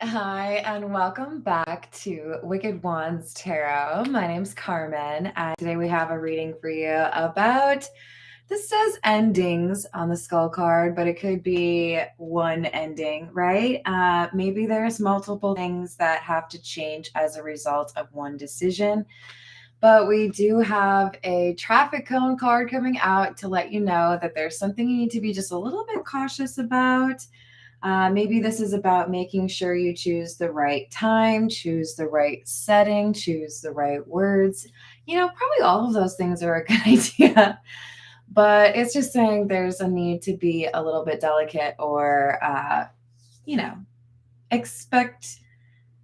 Hi, and welcome back to Wicked Wands Tarot. My name's Carmen, and today we have a reading for you about, this says endings on the skull card, but it could be one ending, right? Maybe there's multiple things that have to change as a result of one decision. But we do have a traffic cone card coming out to let you know that there's something you need to be just a little bit cautious about. Maybe this is about making sure you choose the right time, choose the right setting, choose the right words. Probably all of those things are a good idea. But it's just saying there's a need to be a little bit delicate or, expect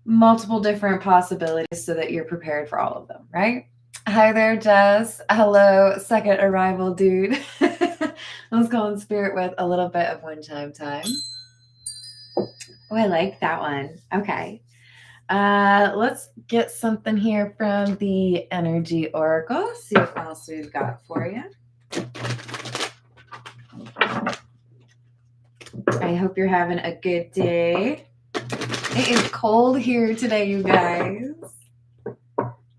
multiple different possibilities so that you're prepared for all of them, right? Hi there, Jess. Hello, second arrival, dude. Let's go in spirit with a little bit of one time. Oh, I like that one. Okay. Let's get something here from the Energy Oracle. See what else we've got for you. I hope you're having a good day. It is cold here today, you guys.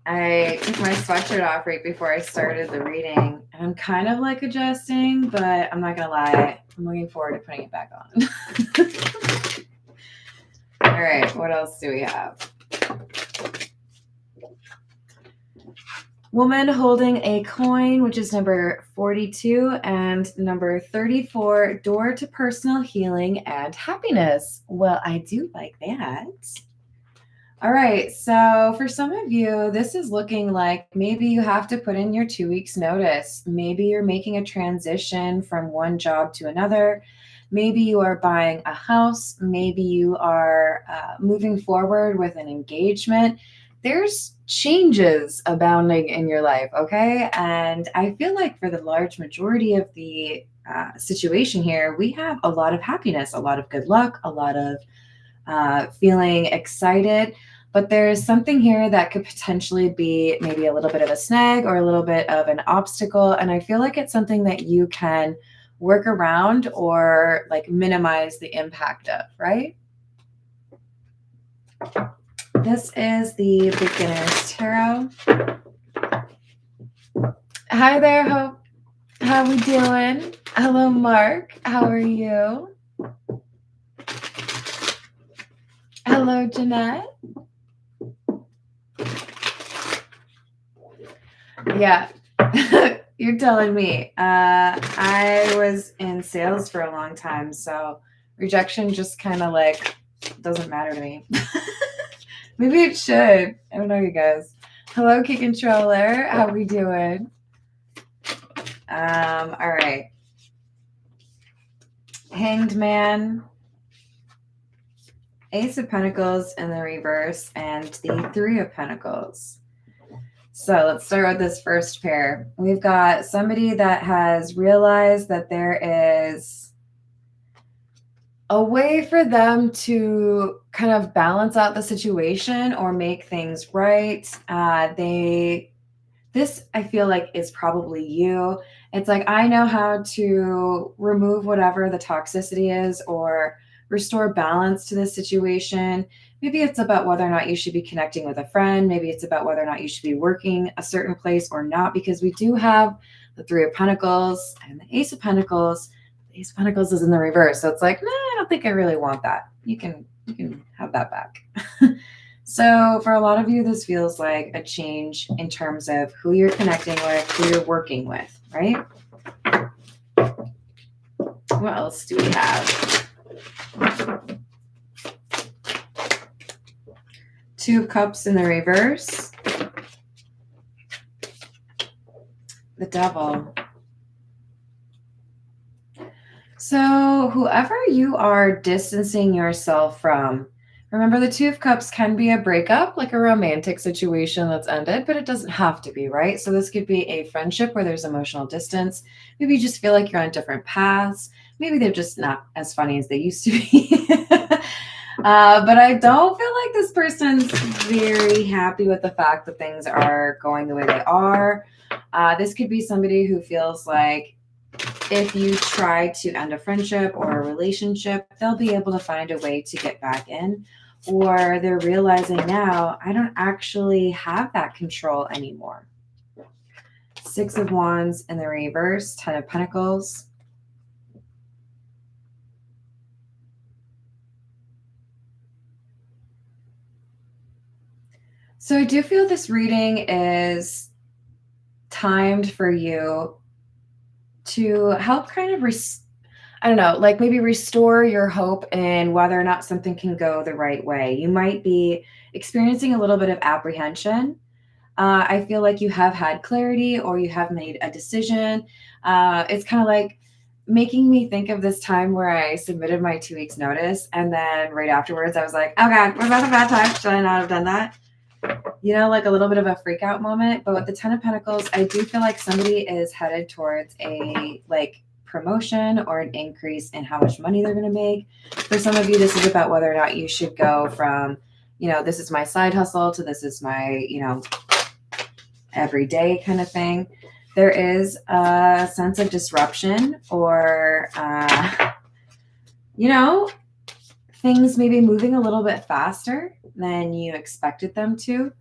I took my sweatshirt off right before I started the reading. And I'm kind of like adjusting, but I'm not going to lie. I'm looking forward to putting it back on. All right, what else do we have? Woman holding a coin, which is number 42, and number 34, door to personal healing and happiness. Well, I do like that. All right, so for some of you, this is looking like maybe you have to put in your 2 weeks notice. Maybe you're making a transition from one job to another. Maybe you are buying a house. Maybe you are moving forward with an engagement. There's changes abounding in your life, okay? And I feel like for the large majority of the situation here, we have a lot of happiness, a lot of good luck, a lot of feeling excited. But there's something here that could potentially be maybe a little bit of a snag or a little bit of an obstacle. And I feel like it's something that you can work around or like minimize the impact of, right? This is the Beginner's Tarot. Hi there, Hope. How we doing? Hello, Mark. How are you? Hello, Jeanette. Yeah, you're telling me. I was in sales for a long time, so rejection just kind of like doesn't matter to me. Maybe it should. I don't know, you guys. Hello, Key Controller. How we doing? All right. Hanged Man, Ace of Pentacles in the reverse, and the Three of Pentacles. So let's start with this first pair. We've got somebody that has realized that there is a way for them to kind of balance out the situation or make things right. This I feel like is probably you. It's like, I know how to remove whatever the toxicity is or restore balance to this situation. Maybe it's about whether or not you should be connecting with a friend. Maybe it's about whether or not you should be working a certain place or not, because we do have the Three of Pentacles and the Ace of Pentacles. The Ace of Pentacles is in the reverse. So it's like, nah, I don't think I really want that. You can have that back. So for a lot of you, this feels like a change in terms of who you're connecting with, who you're working with, right? What else do we have? Two of Cups in the reverse. The Devil. So whoever you are distancing yourself from, remember, the Two of Cups can be a breakup, like a romantic situation that's ended, but it doesn't have to be, right? So this could be a friendship where there's emotional distance. Maybe you just feel like you're on different paths. Maybe they're just not as funny as they used to be. But I don't feel like this person's very happy with the fact that things are going the way they are. This could be somebody who feels like if you try to end a friendship or a relationship, they'll be able to find a way to get back in. or they're realizing now, I don't actually have that control anymore. Six of Wands in the reverse, Ten of Pentacles. So I do feel this reading is timed for you to help kind of, I don't know, like maybe restore your hope in whether or not something can go the right way. You might be experiencing a little bit of apprehension. I feel like you have had clarity or you have made a decision. It's kind of like making me think of this time where I submitted my 2 weeks notice. And then right afterwards, I was like, oh God, was that a bad time? Should I not have done that? You know, like a little bit of a freak out moment. But with the Ten of Pentacles, I do feel like somebody is headed towards a like promotion or an increase in how much money they're going to make. For some of you, this is about whether or not you should go from, you know, this is my side hustle to this is my, you know, everyday kind of thing. There is a sense of disruption or, you know, things maybe moving a little bit faster than you expected them to.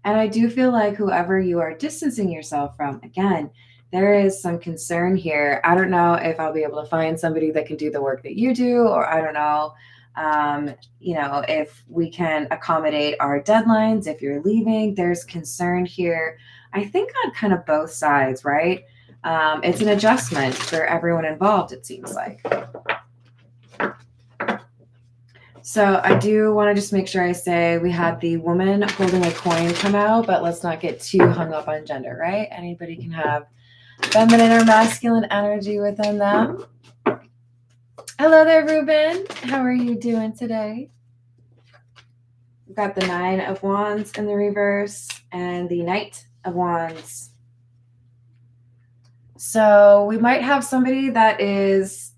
And I do feel like whoever you are distancing yourself from, again, there is some concern here. I don't know if I'll be able to find somebody that can do the work that you do, or I don't know, you know, if we can accommodate our deadlines, if you're leaving, there's concern here. I think on kind of both sides, right? It's an adjustment for everyone involved, it seems like. So I do want to just make sure I say we had the woman holding a coin come out, but let's not get too hung up on gender, right? Anybody can have feminine or masculine energy within them. Hello there, Ruben. How are you doing today? We've got the Nine of Wands in the reverse and the Knight of Wands. So we might have somebody that is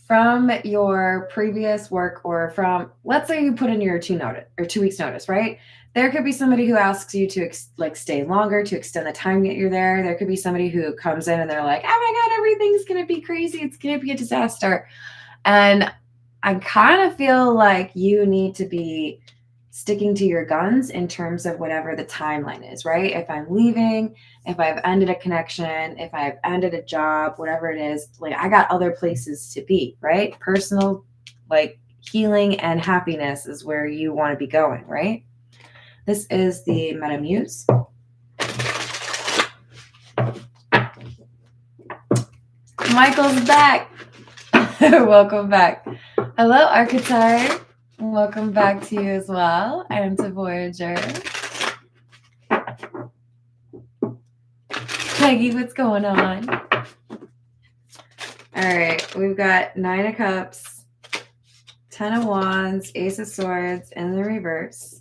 from your previous work, or from, let's say you put in your 2 weeks notice, right? There could be somebody who asks you to like stay longer, to extend the time that you're there. There could be somebody who comes in and they're like, oh my God, everything's going to be crazy. It's going to be a disaster. And I kind of feel like you need to be sticking to your guns in terms of whatever the timeline is, right? If I'm leaving, if I've ended a connection, if I've ended a job, whatever it is, like I got other places to be, right? Personal, like healing and happiness is where you want to be going, right? This is the Meta Muse. Michael's back. Welcome back. Hello, Archetype. Welcome back to you as well, and to Voyager. Peggy, what's going on? All right, we've got Nine of Cups, Ten of Wands, Ace of Swords in the reverse.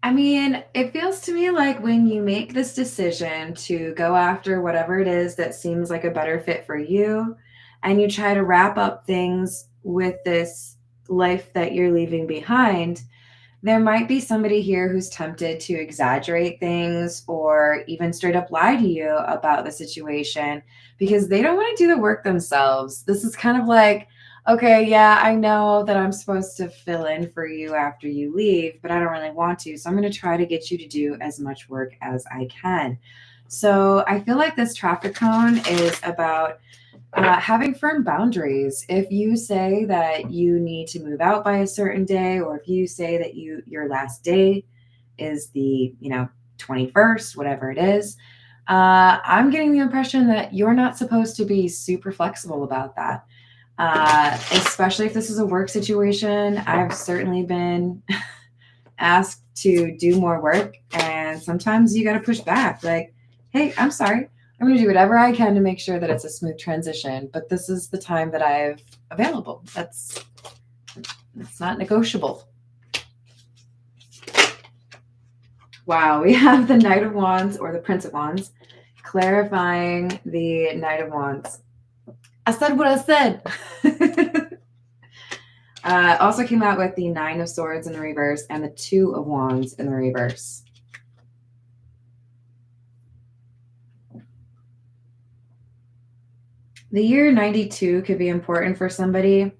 I mean, it feels to me like when you make this decision to go after whatever it is that seems like a better fit for you, and you try to wrap up things with this life that you're leaving behind, there might be somebody here who's tempted to exaggerate things or even straight up lie to you about the situation because they don't want to do the work themselves. This is kind of like, okay, yeah, I know that I'm supposed to fill in for you after you leave, but I don't really want to. So I'm going to try to get you to do as much work as I can. So I feel like this traffic cone is about having firm boundaries. If you say that you need to move out by a certain day, or if you say that your last day is the 21st, whatever it is, I'm getting the impression that you're not supposed to be super flexible about that. Especially if this is a work situation. I've certainly been asked to do more work, and sometimes you got to push back. Like, hey, I'm sorry. I'm going to do whatever I can to make sure that it's a smooth transition, but this is the time that I have available. That's not negotiable. Wow, we have the Knight of Wands, or the Prince of Wands, clarifying the Knight of Wands. I said what I said. Also came out with the Nine of Swords in the reverse and the Two of Wands in the reverse. The year 92 could be important for somebody.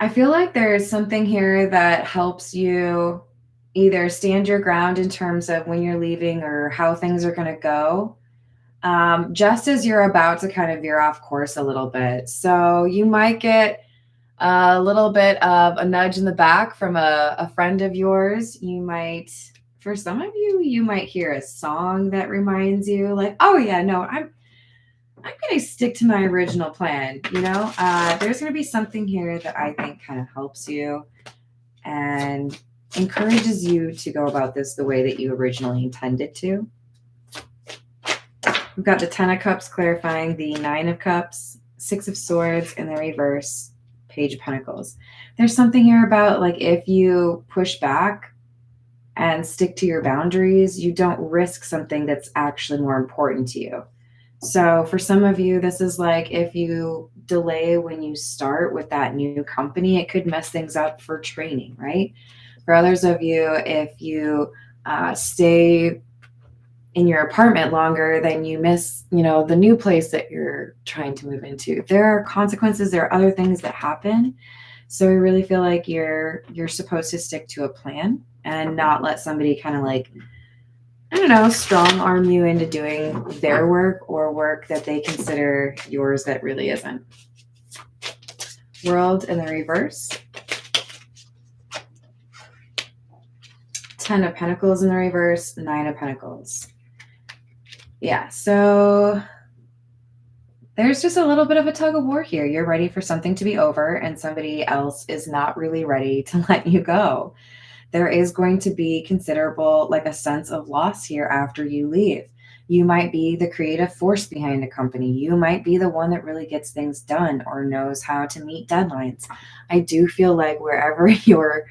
I feel like there's something here that helps you either stand your ground in terms of when you're leaving or how things are going to go, just as you're about to kind of veer off course a little bit. So you might get a little bit of a nudge in the back from a friend of yours. You might, for some of you, you might hear a song that reminds you like, oh yeah, no, I'm going to stick to my original plan. You know, there's going to be something here that I think kind of helps you and encourages you to go about this the way that you originally intended to. We've got the 10 of Cups clarifying the 9 of Cups, 6 of Swords in the reverse, Page of Pentacles. There's something here about like if you push back and stick to your boundaries, you don't risk something that's actually more important to you. So for some of you, this is like if you delay when you start with that new company, it could mess things up for training, right? For others of you, if you stay in your apartment longer, then you miss, you know, the new place that you're trying to move into. There are consequences. There are other things that happen. So I really feel like you're supposed to stick to a plan and not let somebody kind of like, I don't know, strong arm you into doing their work or work that they consider yours that really isn't. World in the reverse. 10 of Pentacles in the reverse, 9 of Pentacles. Yeah, so there's just a little bit of a tug of war here. You're ready for something to be over and somebody else is not really ready to let you go. There is going to be considerable, like a sense of loss here after you leave. You might be the creative force behind a company. You might be the one that really gets things done or knows how to meet deadlines. I do feel like wherever you're,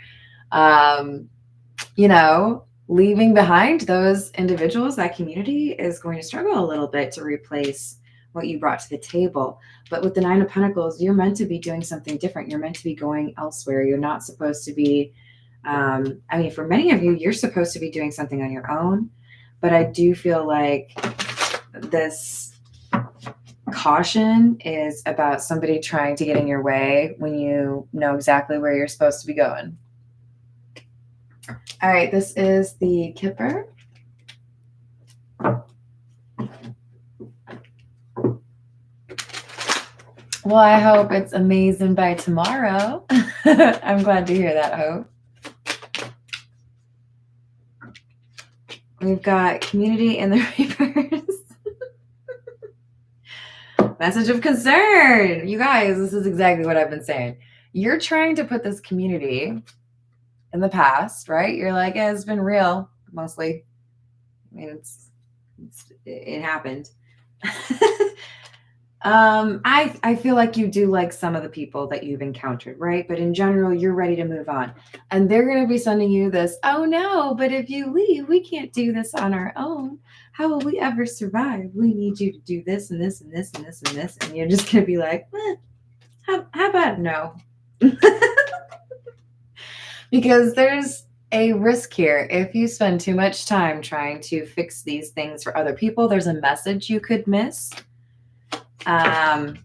you know, leaving behind those individuals, that community is going to struggle a little bit to replace what you brought to the table. But with the 9 of Pentacles, you're meant to be doing something different. You're meant to be going elsewhere. You're not supposed to be, I mean, for many of you, you're supposed to be doing something on your own. But I do feel like this caution is about somebody trying to get in your way when you know exactly where you're supposed to be going. All right, this is the Kipper. Well, I hope it's amazing by tomorrow. I'm glad to hear that, Hope. We've got community in the reverse. Message of concern. You guys, this is exactly what I've been saying. You're trying to put this community in the past, right? You're like, yeah, it's been real, mostly. I mean, it happened. I feel like you do like some of the people that you've encountered, right? But in general, you're ready to move on. And they're going to be sending you this, oh no, but if you leave, we can't do this on our own. How will we ever survive? We need you to do this and this and this and this and this. And you're just going to be like, how about no? Because there's a risk here. If you spend too much time trying to fix these things for other people, there's a message you could miss. And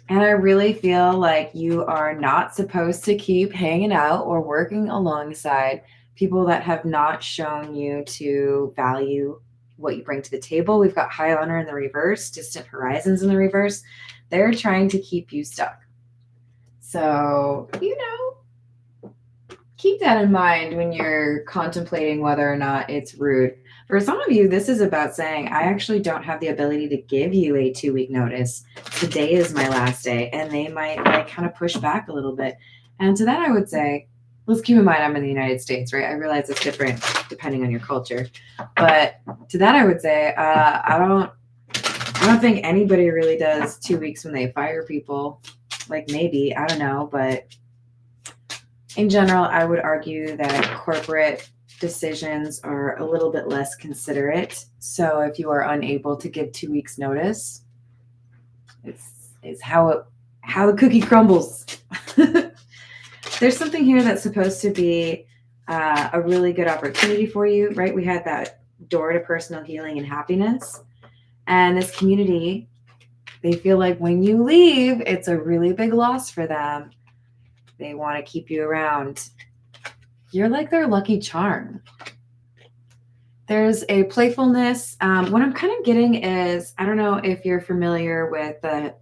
I really feel like you are not supposed to keep hanging out or working alongside people that have not shown you to value what you bring to the table. We've got High Honor in the reverse, Distant Horizons in the reverse. They're trying to keep you stuck. So, you know, keep that in mind when you're contemplating whether or not it's rude. For some of you, this is about saying, I actually don't have the ability to give you a 2-week notice. Today is my last day. And they might like kind of push back a little bit. And to that, I would say, let's keep in mind I'm in the United States, right? I realize it's different depending on your culture. But to that, I would say, I don't think anybody really does 2 weeks when they fire people. Like maybe, I don't know. But in general, I would argue that corporate decisions are a little bit less considerate. So if you are unable to give 2 weeks notice, it's how how the cookie crumbles. There's something here that's supposed to be a really good opportunity for you, right? We had that door to personal healing and happiness. And this community, they feel like when you leave, it's a really big loss for them. They want to keep you around. You're like their lucky charm. There's a playfulness. What I'm kind of getting is, I don't know if you're familiar with the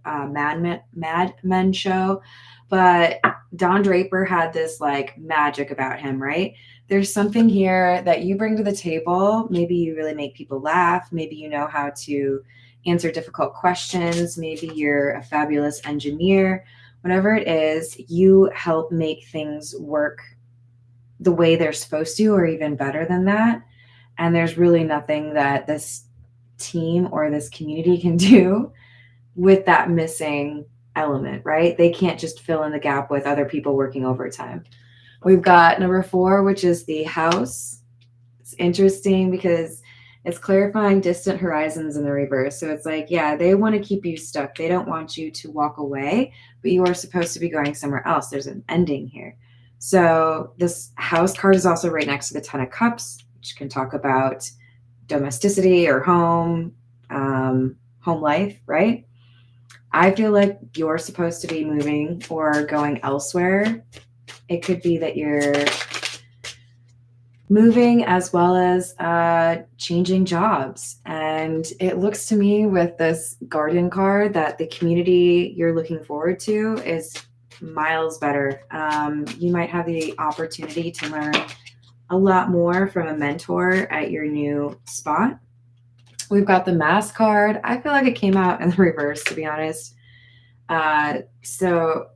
Mad Men show, but Don Draper had this like magic about him, right? There's something here that you bring to the table. Maybe you really make people laugh. Maybe you know how to answer difficult questions. Maybe you're a fabulous engineer. Whatever it is, you help make things work the way they're supposed to, or even better than that. And there's really nothing that this team or this community can do with that missing element, right? They can't just fill in the gap with other people working overtime. We've got number 4, which is the house. It's interesting because it's clarifying distant horizons in the reverse. So it's like, yeah, they want to keep you stuck. They don't want you to walk away, but you are supposed to be going somewhere else. There's an ending here. So this house card is also right next to the 10 of Cups, which can talk about domesticity or home, home life, right? I feel like you're supposed to be moving or going elsewhere. It could be that you're moving as well as changing jobs. And it looks to me with this garden card that the community you're looking forward to is miles better. You might have the opportunity to learn a lot more from a mentor at your new spot. We've got the Mass card. I feel like it came out in the reverse, to be honest. So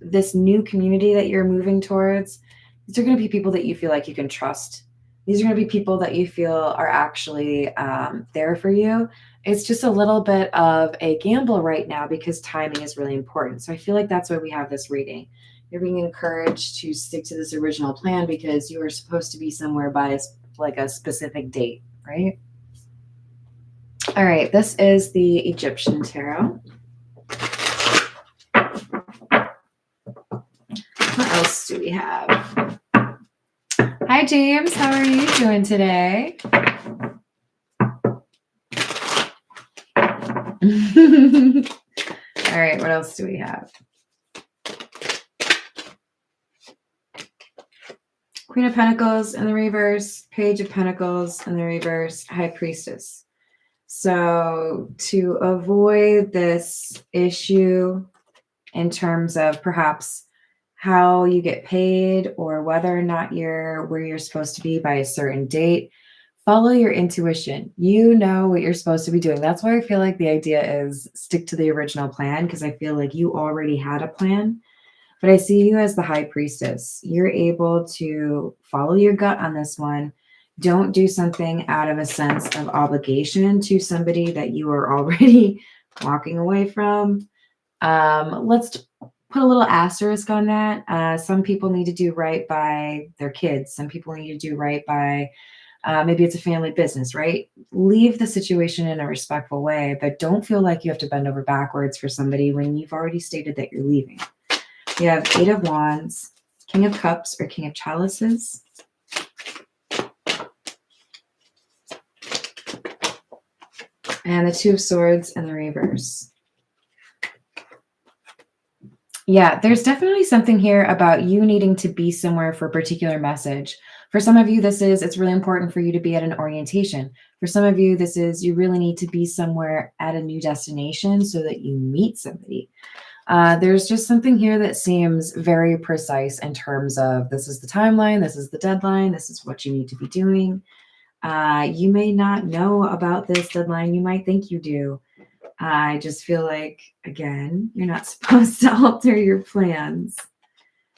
this new community that you're moving towards, these are going to be people that you feel like you can trust. These are going to be people that you feel are actually there for you. It's just a little bit of a gamble right now because timing is really important. So I feel like that's why we have this reading. You're being encouraged to stick to this original plan because you are supposed to be somewhere by a specific date, right? All right, this is the Egyptian tarot. What else do we have? Hi, James. How are you doing today? All right, what else do we have? Queen of Pentacles in the reverse, Page of Pentacles in the reverse, High Priestess. So to avoid this issue in terms of perhaps how you get paid or whether or not you're where you're supposed to be by a certain date, follow your intuition. You know what you're supposed to be doing. That's why I feel like the idea is stick to the original plan, because I feel like you already had a plan. But I see you as the High Priestess. You're able to follow your gut on this one. Don't do something out of a sense of obligation to somebody that you are already walking away from. Let's put a little asterisk on that. Some people need to do right by their kids. Some people need to do right by maybe it's a family business, right? Leave the situation in a respectful way, but don't feel like you have to bend over backwards for somebody when you've already stated that you're leaving. You have 8 of Wands, King of Cups, or King of Chalices. And the 2 of Swords in the reverse. Yeah, there's definitely something here about you needing to be somewhere for a particular message. For some of you, it's really important for you to be at an orientation. For some of you, you really need to be somewhere at a new destination so that you meet somebody. There's just something here that seems very precise in terms of this is the timeline, this is the deadline, this is what you need to be doing. You may not know about this deadline. You might think you do. I just feel like, again, you're not supposed to alter your plans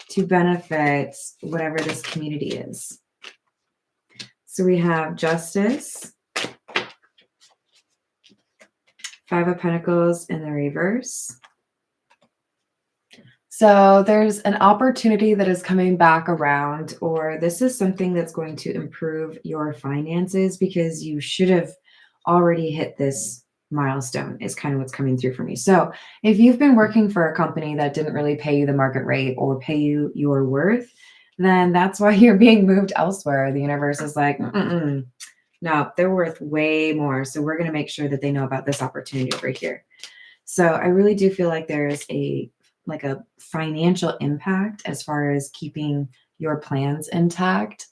to benefit whatever this community is. So we have Justice, 5 of Pentacles in the reverse. So there's an opportunity that is coming back around, or this is something that's going to improve your finances because you should have already hit this milestone is kind of what's coming through for me. So if you've been working for a company that didn't really pay you the market rate or pay you your worth, then that's why you're being moved elsewhere. The universe is like, no, they're worth way more. So we're going to make sure that they know about this opportunity over here. So I really do feel like there's a financial impact as far as keeping your plans intact.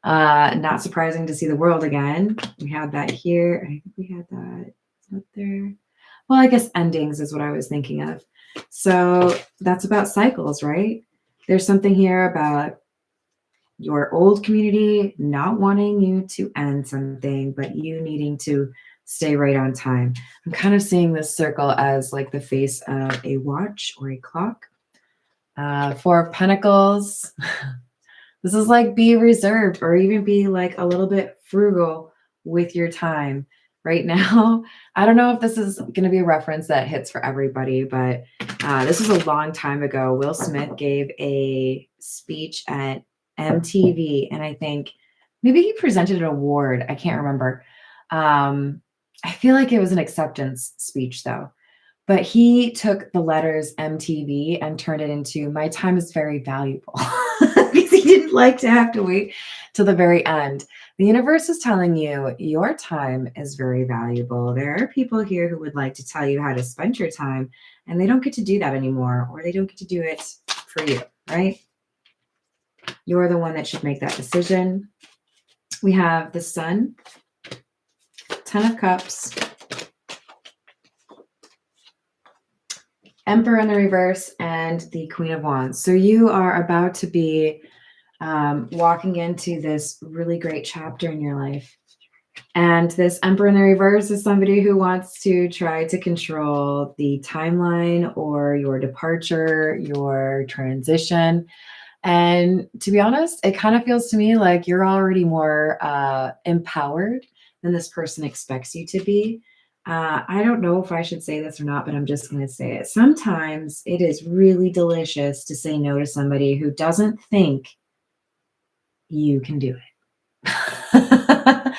Not surprising to see the world again. We had that here. I think we had that up there. Well, I guess endings is what I was thinking of. So that's about cycles, right? There's something here about your old community not wanting you to end something, but you needing to stay right on time. I'm kind of seeing this circle as like the face of a watch or a clock. Four of Pentacles. This is like be reserved or even be like a little bit frugal with your time right now. I don't know if this is going to be a reference that hits for everybody, but this was a long time ago. Will Smith gave a speech at MTV, and I think maybe he presented an award. I can't remember. I feel like it was an acceptance speech though. But he took the letters MTV and turned it into my time is very valuable because he didn't like to have to wait till the very end. The universe is telling you your time is very valuable. There are people here who would like to tell you how to spend your time, and they don't get to do that anymore, or they don't get to do it for you, right? You're the one that should make that decision. We have the Sun, Ten of Cups, Emperor in the reverse, and the Queen of Wands. So you are about to be walking into this really great chapter in your life. And this Emperor in the reverse is somebody who wants to try to control the timeline or your departure, your transition. And to be honest, it kind of feels to me like you're already more empowered than this person expects you to be. I don't know if I should say this or not, but I'm just going to say it. Sometimes it is really delicious to say no to somebody who doesn't think you can do it.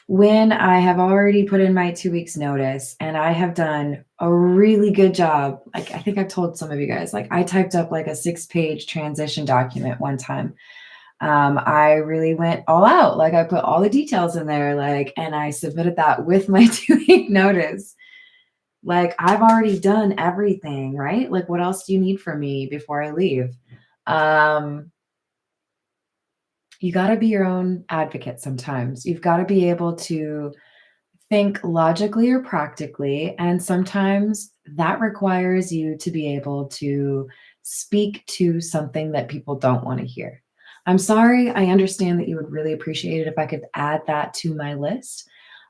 When I have already put in my 2 weeks notice and I have done a really good job, like I think I've told some of you guys, like I typed up like a 6-page transition document one time. I really went all out. Like I put all the details in there, and I submitted that with my 2-week notice. Like I've already done everything, right? Like what else do you need from me before I leave? You got to be your own advocate sometimes. You've got to be able to think logically or practically. And sometimes that requires you to be able to speak to something that people don't want to hear. I'm sorry. I understand that you would really appreciate it if I could add that to my list.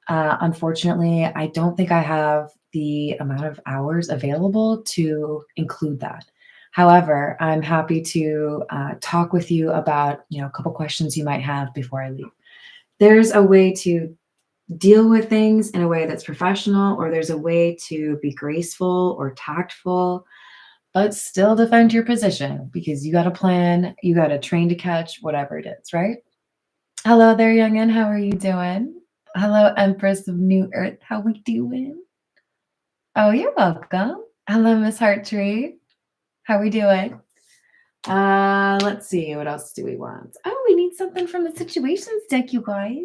Unfortunately, I don't think I have the amount of hours available to include that. However, I'm happy to talk with you about, a couple questions you might have before I leave. There's a way to deal with things in a way that's professional, or there's a way to be graceful or tactful, but still defend your position because you got a plan, you got a train to catch, whatever it is, right? Hello there, youngin. How are you doing? Hello, Empress of New Earth. How we doing? Oh, you're welcome. Hello, Miss Hearttree. How we doing? Let's see. What else do we want? Oh, we need something from the situations deck, you guys.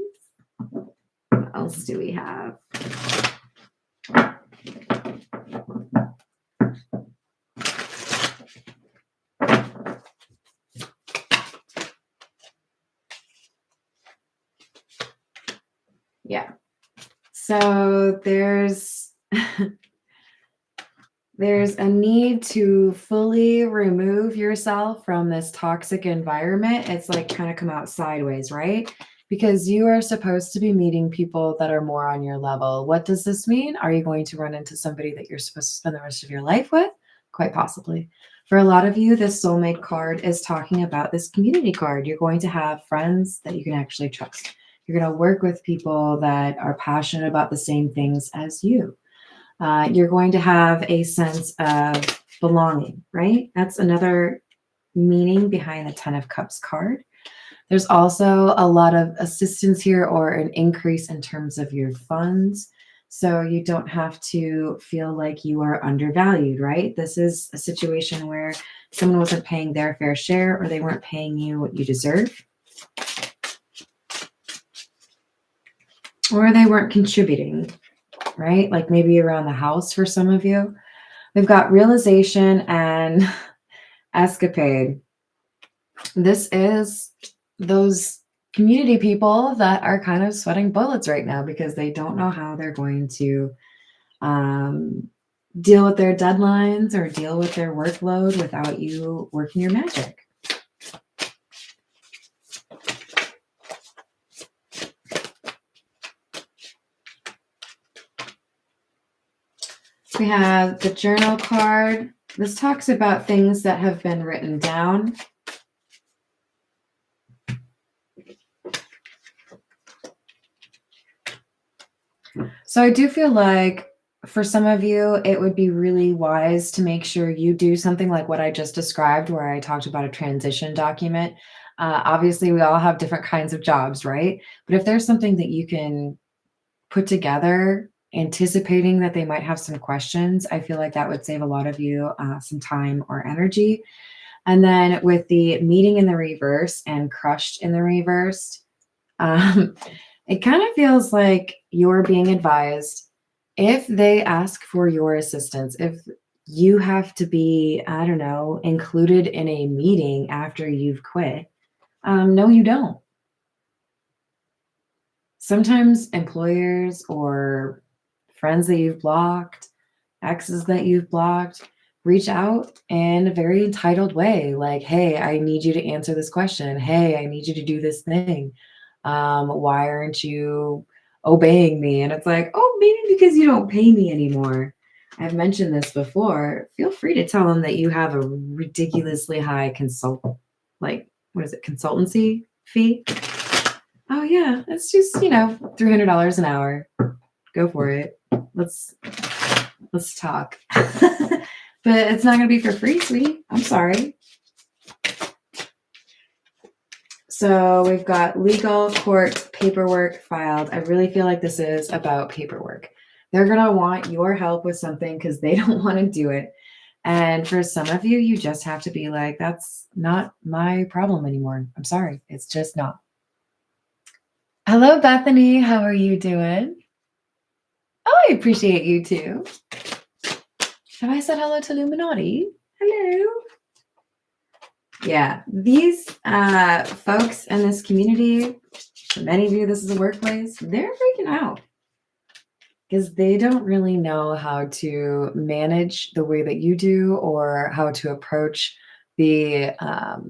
What else do we have? Yeah. So there's there's a need to fully remove yourself from this toxic environment. It's like kind of come out sideways, right? Because you are supposed to be meeting people that are more on your level. What does this mean? Are you going to run into somebody that you're supposed to spend the rest of your life with? Quite possibly. For a lot of you, this soulmate card is talking about this community card. You're going to have friends that you can actually trust. You're going to work with people that are passionate about the same things as you. You're going to have a sense of belonging, right? That's another meaning behind the Ten of Cups card. There's also a lot of assistance here or an increase in terms of your funds. So you don't have to feel like you are undervalued, right? This is a situation where someone wasn't paying their fair share or they weren't paying you what you deserve, or they weren't contributing, right? Like maybe around the house for some of you. We've got realization and escapade. This is those community people that are kind of sweating bullets right now because they don't know how they're going to deal with their deadlines or deal with their workload without you working your magic. We have the journal card. This talks about things that have been written down. So I do feel like for some of you, it would be really wise to make sure you do something like what I just described, where I talked about a transition document. Obviously, we all have different kinds of jobs, right? But if there's something that you can put together, anticipating that they might have some questions, I feel like that would save a lot of you some time or energy. And then with the meeting in the reverse and crushed in the reversed, it kind of feels like you're being advised if they ask for your assistance, if you have to be, I don't know, included in a meeting after you've quit. No, you don't. Sometimes employers or friends that you've blocked, exes that you've blocked, reach out in a very entitled way. Like, hey, I need you to answer this question. Hey, I need you to do this thing. Why aren't you obeying me? And it's like, oh, maybe because you don't pay me anymore. I've mentioned this before. Feel free to tell them that you have a ridiculously high consultancy fee. Oh yeah, it's just, $300 an hour. Go for it. Let's talk. But it's not going to be for free, sweetie. I'm sorry. So we've got legal, court, paperwork filed. I really feel like this is about paperwork. They're going to want your help with something because they don't want to do it. And for some of you, you just have to be like, that's not my problem anymore. I'm sorry. It's just not. Hello, Bethany. How are you doing? Oh, I appreciate you too. Have I said hello to Illuminati? Hello. Yeah, these folks in this community, for many of you, this is a workplace, they're freaking out because they don't really know how to manage the way that you do or how to approach the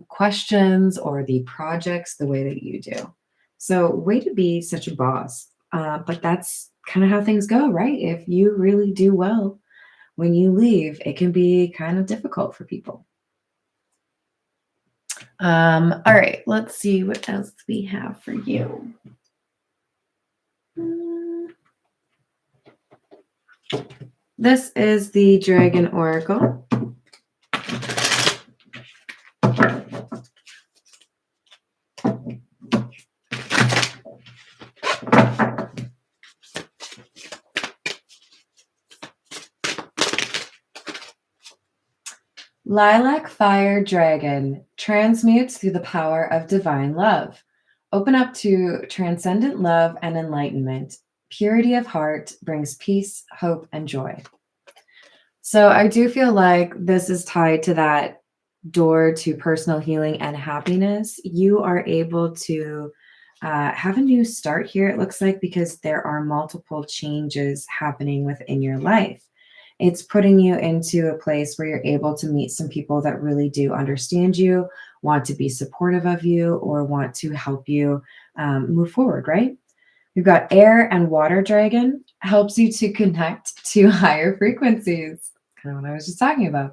questions or the projects the way that you do. So way to be such a boss. But that's kind of how things go, right? If you really do well when you leave, it can be kind of difficult for people. All right, let's see what else we have for you. This is the Dragon Oracle. Lilac Fire Dragon transmutes through the power of divine love. Open up to transcendent love and enlightenment. Purity of heart brings peace, hope, and joy. So I do feel like this is tied to that door to personal healing and happiness. You are able to have a new start here, it looks like, because there are multiple changes happening within your life. It's putting you into a place where you're able to meet some people that really do understand you, want to be supportive of you, or want to help you move forward, right? We've got air and water dragon, helps you to connect to higher frequencies. Kind of what I was just talking about.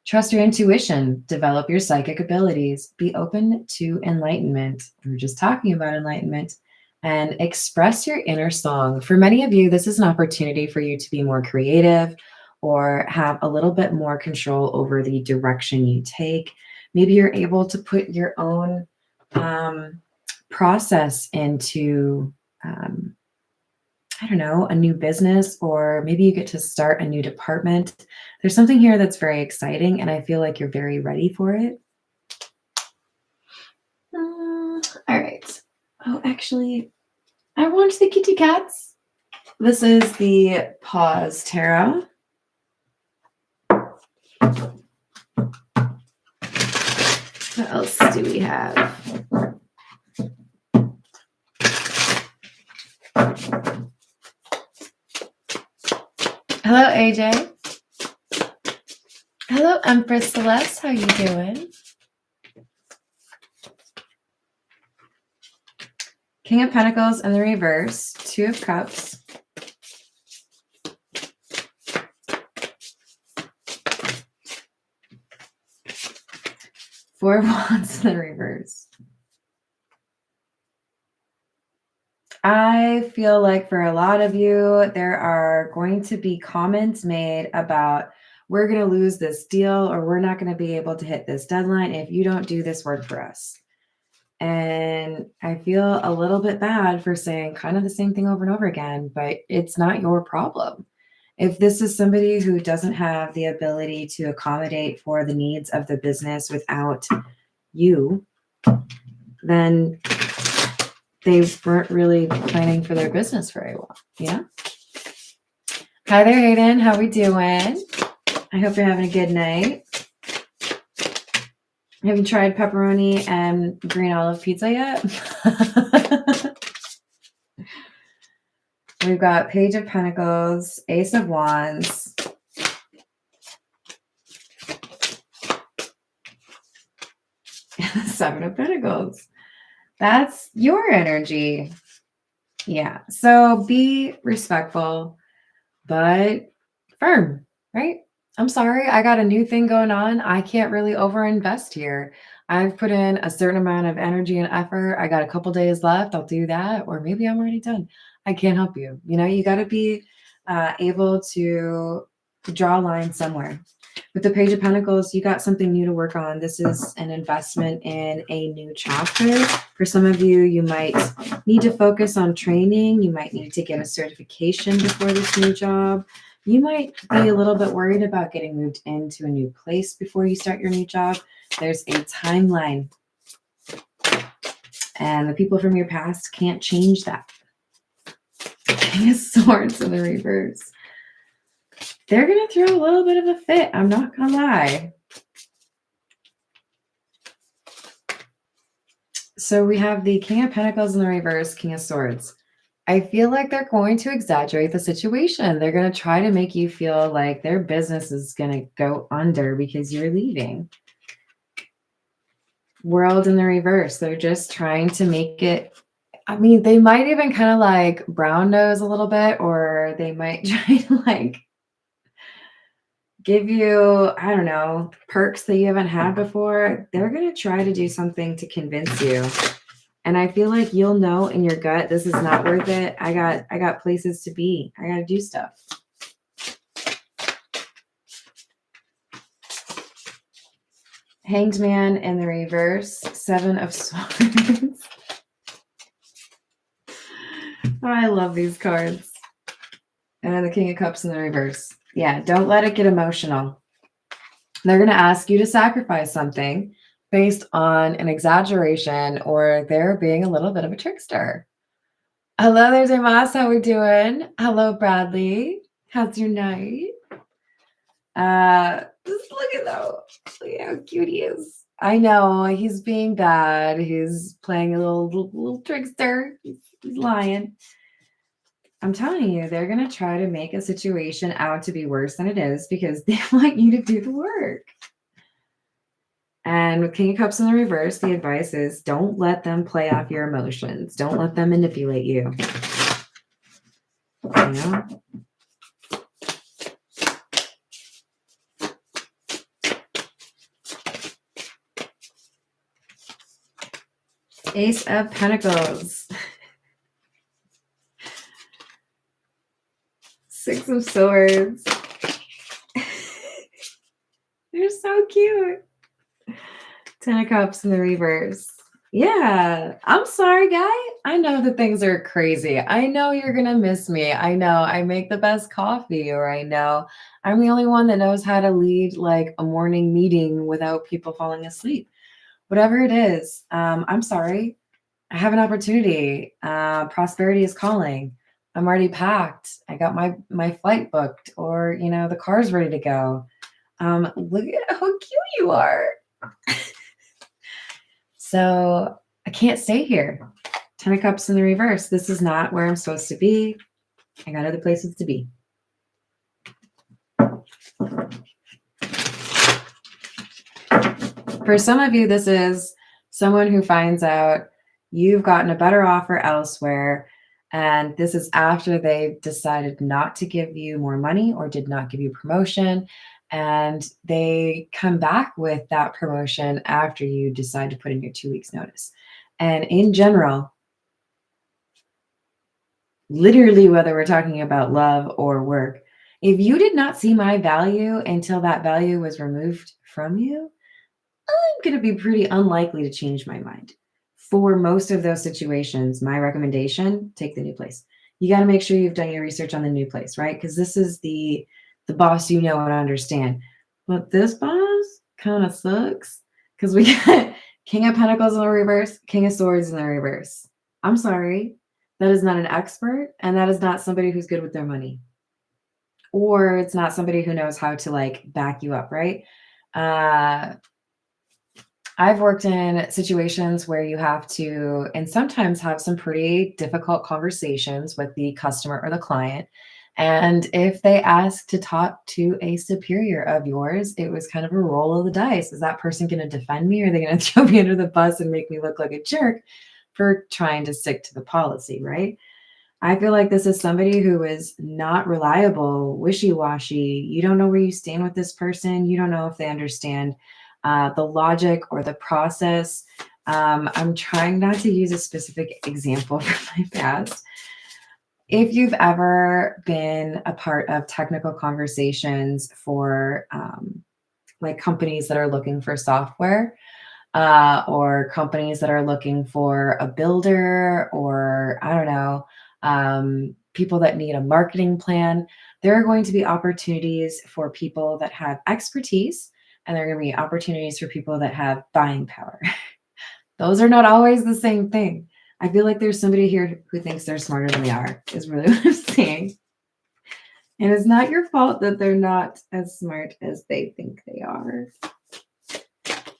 Trust your intuition, develop your psychic abilities, be open to enlightenment. We were just talking about enlightenment. And express your inner song. For many of you, this is an opportunity for you to be more creative or have a little bit more control over the direction you take. Maybe you're able to put your own process into, I don't know, a new business, or maybe you get to start a new department. There's something here that's very exciting, and I feel like you're very ready for it. All right. Oh, actually, I want the kitty cats. This is the Pause Tarot. What else do we have? Hello, AJ. Hello, Empress Celeste. How you doing? King of Pentacles in the reverse. Two of Cups. Four of Wands in the reverse. I feel like for a lot of you, there are going to be comments made about, we're going to lose this deal, or we're not going to be able to hit this deadline if you don't do this work for us. And I feel a little bit bad for saying kind of the same thing over and over again, but it's not your problem. If this is somebody who doesn't have the ability to accommodate for the needs of the business without you, then they weren't really planning for their business very well. Yeah. Hi there, Hayden. How we doing? I hope you're having a good night. Have you tried pepperoni and green olive pizza yet? We've got Page of Pentacles, Ace of Wands, and the Seven of Pentacles. That's your energy. Yeah. So be respectful, but firm, right? I'm sorry, I got a new thing going on. I can't really overinvest here. I've put in a certain amount of energy and effort. I got a couple days left. I'll do that. Or maybe I'm already done. I can't help you. You know, you got to be able to draw a line somewhere. With the Page of Pentacles, you got something new to work on. This is an investment in a new chapter. For some of you, you might need to focus on training. You might need to get a certification before this new job. You might be a little bit worried about getting moved into a new place before you start your new job. There's a timeline. And the people from your past can't change that. King of Swords in the reverse. They're going to throw a little bit of a fit. I'm not going to lie. So we have the King of Pentacles in the reverse, King of Swords. I feel like they're going to exaggerate the situation. They're going to try to make you feel like their business is going to go under because you're leaving. World in the reverse. They're just trying to make it. I mean, they might even kind of like brown nose a little bit, or they might try to like give you, I don't know, perks that you haven't had before. They're going to try to do something to convince you. And I feel like you'll know in your gut, this is not worth it. I got places to be. I got to do stuff. Hanged Man in the reverse, Seven of Swords. Oh, I love these cards. And then the King of Cups in the reverse. Yeah, don't let it get emotional. They're going to ask you to sacrifice something based on an exaggeration, or they're being a little bit of a trickster. Hello there, Demas. How we doing? Hello, Bradley. How's your night? Just look at that. Look at how cute he is. I know he's being bad. He's playing a little trickster. He's lying. I'm telling you, they're going to try to make a situation out to be worse than it is because they want you to do the work. And with King of Cups in the reverse, the advice is don't let them play off your emotions. Don't let them manipulate you. You know? Ace of Pentacles. Six of Swords. They're so cute. Ten of Cups in the reverse. Yeah, I'm sorry, guy. I know that things are crazy. I know you're gonna miss me. I know I make the best coffee, or I know I'm the only one that knows how to lead like a morning meeting without people falling asleep. Whatever it is, I'm sorry. I have an opportunity. Prosperity is calling. I'm already packed. I got my flight booked, or the car's ready to go. Look at how cute you are. So I can't stay here. 10 of Cups in the reverse. This is not where I'm supposed to be. I got other places to be. For some of you, this is someone who finds out you've gotten a better offer elsewhere, and this is after they've decided not to give you more money or did not give you promotion, and they come back with that promotion after you decide to put in your 2 weeks notice. And in general, literally, whether we're talking about love or work, if you did not see my value until that value was removed from you, I'm going to be pretty unlikely to change my mind. For most of those situations, my recommendation, take the new place. You got to make sure you've done your research on the new place, right? Because this is the boss you know and understand. But this boss kind of sucks because we got King of Pentacles in the reverse, King of Swords in the reverse. I'm sorry. That is not an expert, and that is not somebody who's good with their money. Or it's not somebody who knows how to like back you up, right? I've worked in situations where you have to, and sometimes have some pretty difficult conversations with the customer or the client. And if they ask to talk to a superior of yours, it was kind of a roll of the dice. Is that person going to defend me, or are they going to throw me under the bus and make me look like a jerk for trying to stick to the policy, right? I feel like this is somebody who is not reliable, wishy-washy. You don't know where you stand with this person. You don't know if they understand the logic or the process. I'm trying not to use a specific example from my past. If you've ever been a part of technical conversations for like companies that are looking for software, or companies that are looking for a builder, or I don't know, people that need a marketing plan, there are going to be opportunities for people that have expertise, and there are going to be opportunities for people that have buying power. Those are not always the same thing. I feel like there's somebody here who thinks they're smarter than they are, is really what I'm saying. And it's not your fault that they're not as smart as they think they are.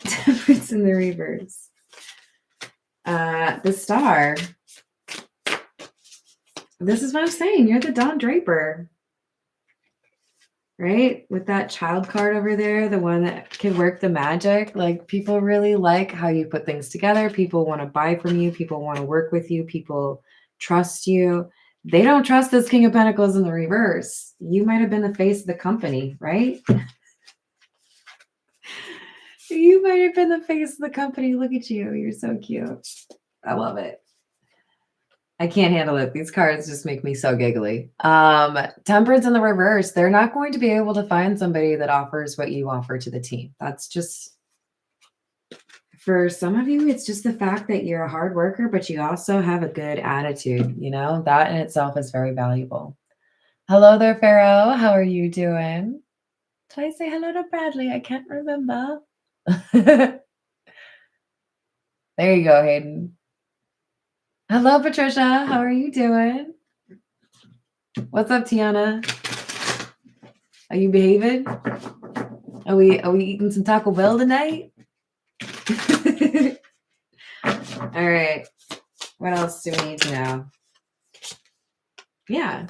Temperance in the reverse. The Star. This is what I'm saying. You're the Don Draper, right? With that child card over there, the one that can work the magic. Like, people really like how you put things together. People want to buy from you. People want to work with you. People trust you. They don't trust this King of Pentacles in the reverse. You might have been the face of the company, right? You might have been the face of the company. Look at you. You're so cute. I love it. I can't handle it. These cards just make me so giggly. Temperance in the reverse. They're not going to be able to find somebody that offers what you offer to the team. That's just, for some of you, it's just the fact that you're a hard worker, but you also have a good attitude. That in itself is very valuable. Hello there, Pharaoh. How are you doing? Did I say hello to Bradley? I can't remember. There you go, Hayden. Hello, Patricia. How are you doing? What's up, Tiana? Are you behaving? Are we eating some Taco Bell tonight? All right. What else do we need to know? Yeah.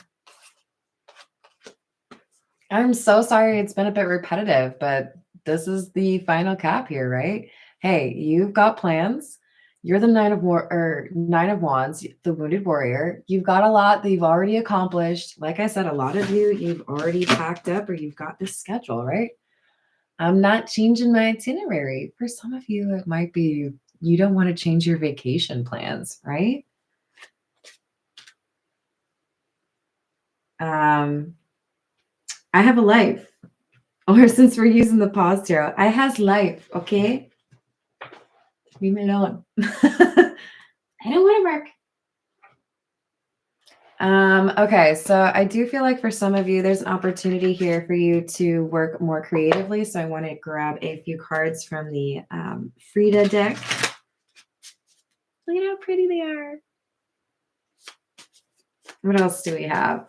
I'm so sorry it's been a bit repetitive, but this is the final cap here, right? Hey, you've got plans. You're the Nine of Wands, the Wounded Warrior. You've got a lot that you've already accomplished. Like I said, a lot of you've already packed up, or you've got this schedule, right? I'm not changing my itinerary. For some of you, it might be you don't want to change your vacation plans, right? I have a life. Or since we're using the pause tarot, I has life, okay? Leave me alone. I don't want to work. Okay, so I do feel like for some of you, there's an opportunity here for you to work more creatively. So I want to grab a few cards from the Frida deck. Look at how pretty they are. What else do we have?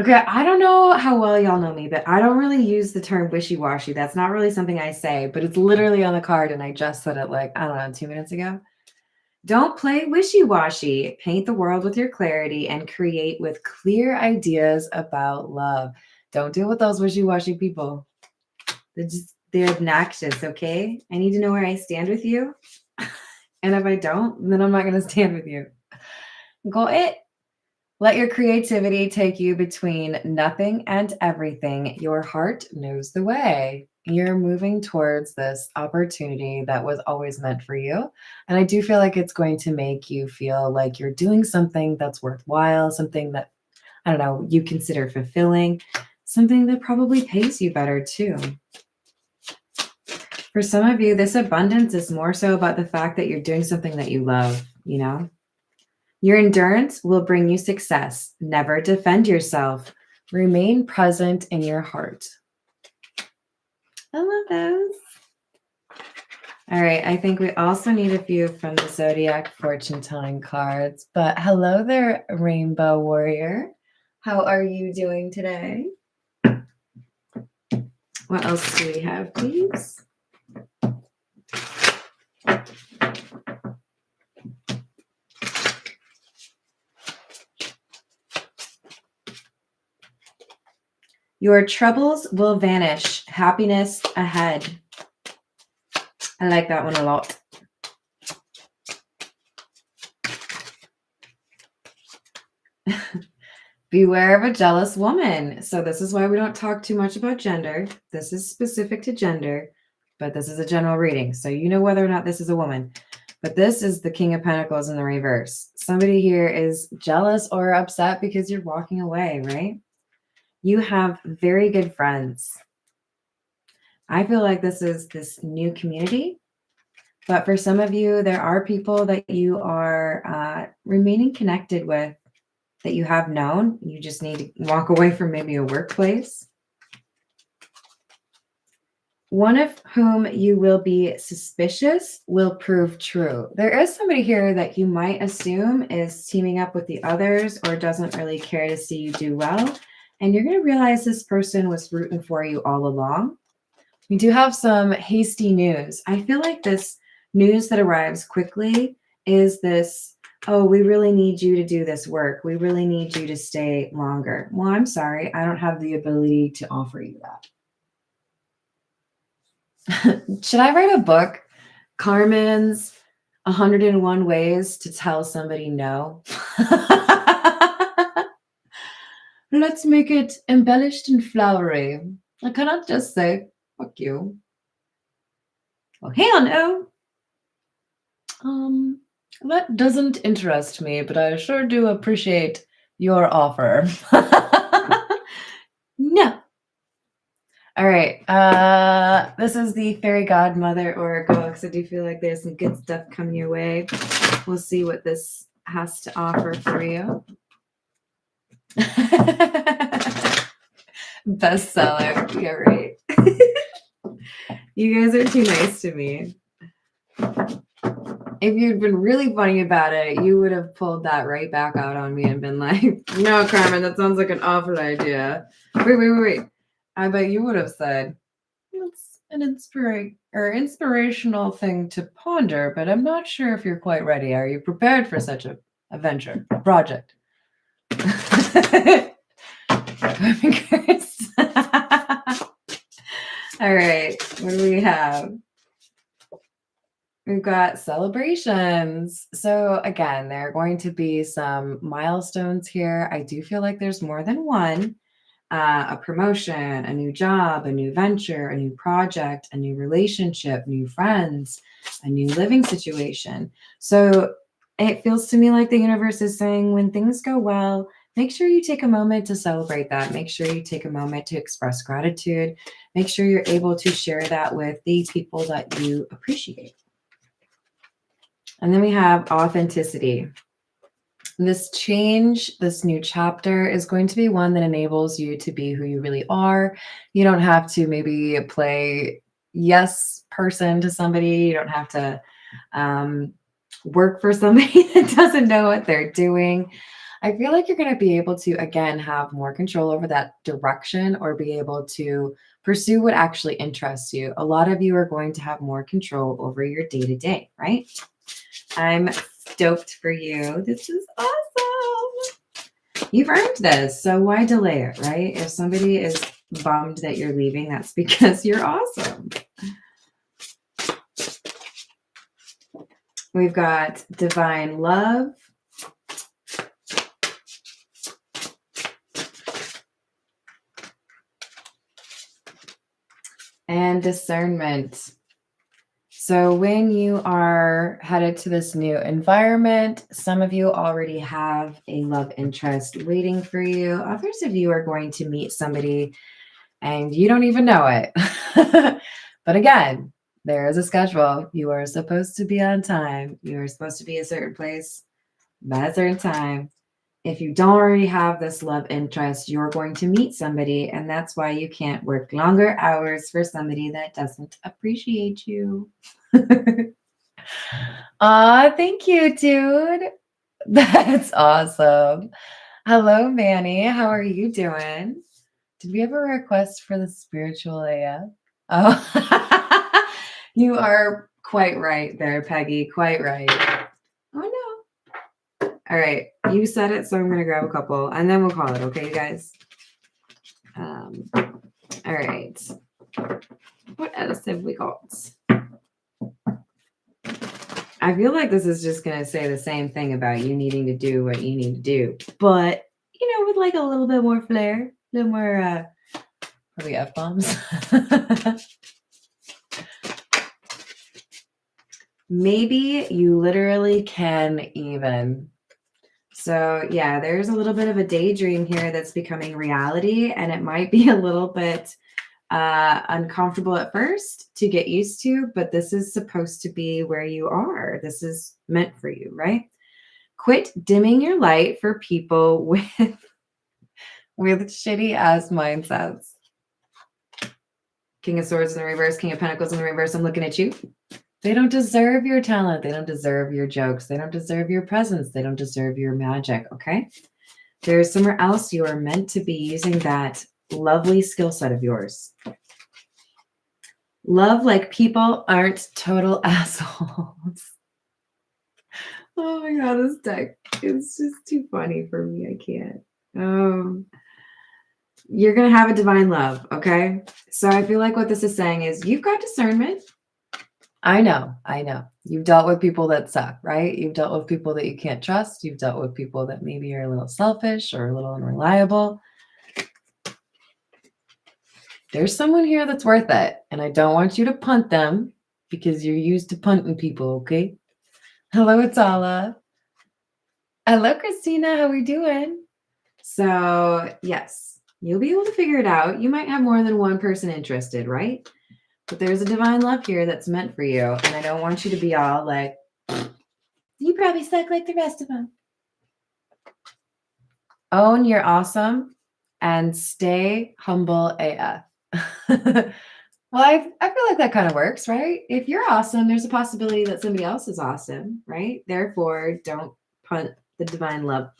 Okay, I don't know how well y'all know me, but I don't really use the term wishy-washy. That's not really something I say, but it's literally on the card, and I just said it like, I don't know, 2 minutes ago. Don't play wishy-washy. Paint the world with your clarity and create with clear ideas about love. Don't deal with those wishy-washy people. They're obnoxious, okay? I need to know where I stand with you. And if I don't, then I'm not going to stand with you. Go it. Let your creativity take you between nothing and everything. Your heart knows the way. You're moving towards this opportunity that was always meant for you. And I do feel like it's going to make you feel like you're doing something that's worthwhile, something that, I don't know, you consider fulfilling, something that probably pays you better too. For some of you, this abundance is more so about the fact that you're doing something that you love, you know? Your endurance will bring you success. Never defend yourself. Remain present in your heart. I love those. All right, I think we also need a few from the Zodiac fortune telling cards. But hello there, Rainbow Warrior. How are you doing today? What else do we have, please? Your troubles will vanish. Happiness ahead. I like that one a lot. Beware of a jealous woman. So this is why we don't talk too much about gender. This is specific to gender, but this is a general reading. So you know whether or not this is a woman. But this is the King of Pentacles in the reverse. Somebody here is jealous or upset because you're walking away, right? You have very good friends. I feel like this is this new community. But for some of you, there are people that you are remaining connected with that you have known. You just need to walk away from maybe a workplace. One of whom you will be suspicious will prove true. There is somebody here that you might assume is teaming up with the others or doesn't really care to see you do well. And you're going to realize this person was rooting for you all along. We do have some hasty news. I feel like this news that arrives quickly is this, oh, we really need you to do this work. We really need you to stay longer. Well, I'm sorry. I don't have the ability to offer you that. Should I write a book? Carmen's 101 Ways to Tell Somebody No. Let's make it embellished and flowery. I cannot just say, fuck you. Well, hell no. That doesn't interest me, but I sure do appreciate your offer. No. All right. This is the Fairy Godmother Oracle, because I do feel like there's some good stuff coming your way. We'll see what this has to offer for you. Bestseller. Yeah, right. You guys are too nice to me. If you'd been really funny about it, you would have pulled that right back out on me and been like, no, Carmen, that sounds like an awful idea. Wait. I bet you would have said, it's an inspirational thing to ponder, but I'm not sure if you're quite ready. Are you prepared for such a venture, a project? All right, what do we have? We've got celebrations. So again, there are going to be some milestones here. I do feel like there's more than one. A promotion, a new job, a new venture, a new project, a new relationship, new friends, a new living situation. So it feels to me like the universe is saying when things go well, make sure you take a moment to celebrate that. Make sure you take a moment to express gratitude. Make sure you're able to share that with the people that you appreciate. And then we have authenticity. This change, this new chapter is going to be one that enables you to be who you really are. You don't have to maybe play yes person to somebody. You don't have to work for somebody that doesn't know what they're doing. I feel like you're going to be able to, again, have more control over that direction or be able to pursue what actually interests you. A lot of you are going to have more control over your day to day, right? I'm stoked for you. This is awesome. You've earned this, so why delay it, right? If somebody is bummed that you're leaving, that's because you're awesome. We've got divine love. And discernment. So when you are headed to this new environment, some of you already have a love interest waiting for you. Others of you are going to meet somebody and you don't even know it. But again, there is a schedule. You are supposed to be on time. You are supposed to be a certain place by a certain time. If you don't already have this love interest, you're going to meet somebody, and that's why you can't work longer hours for somebody that doesn't appreciate you. Aw, thank you, dude. That's awesome. Hello, Manny. How are you doing? Did we have a request for the spiritual AF? Oh, you are quite right there, Peggy. Quite right. Oh, no. All right. You said it, so I'm going to grab a couple, and then we'll call it, okay, you guys? All right. What else have we got? I feel like this is just going to say the same thing about you needing to do what you need to do, but, you know, with like a little bit more flair, a little more, probably F-bombs. Maybe you literally can even. So yeah, there's a little bit of a daydream here that's becoming reality, and it might be a little bit uncomfortable at first to get used to, but this is supposed to be where you are. This is meant for you, right? Quit dimming your light for people with shitty ass mindsets. King of Swords in the reverse, King of Pentacles in the reverse. I'm looking at you. They don't deserve your talent. They don't deserve your jokes. They don't deserve your presence. They don't deserve your magic, okay? There's somewhere else you are meant to be using that lovely skill set of yours. Love like people aren't total assholes. Oh my God, this deck is just too funny for me. I can't. You're going to have a divine love, okay? So I feel like what this is saying is you've got discernment. I know. You've dealt with people that suck, right? You've dealt with people that you can't trust. You've dealt with people that maybe are a little selfish or a little unreliable. There's someone here that's worth it, and I don't want you to punt them because you're used to punting people, okay? Hello, Atala. Hello, Christina. How we doing? So, yes, you'll be able to figure it out. You might have more than one person interested, right? But there's a divine love here that's meant for you, and I don't want you to be all like, you probably suck like the rest of them. Own you're awesome and stay humble AF. Well, I feel like that kind of works, right? If you're awesome, there's a possibility that somebody else is awesome, right? Therefore, don't punt the divine love.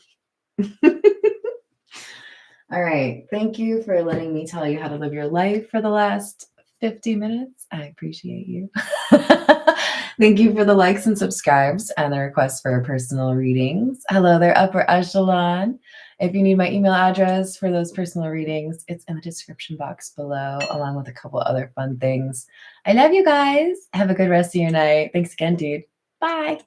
All right. Thank you for letting me tell you how to live your life for the last 50 minutes. I appreciate you. Thank you for the likes and subscribes and the requests for personal readings. Hello there, upper echelon. If you need my email address for those personal readings, it's in the description box below, along with a couple other fun things. I love you guys. Have a good rest of your night. Thanks again, dude. Bye.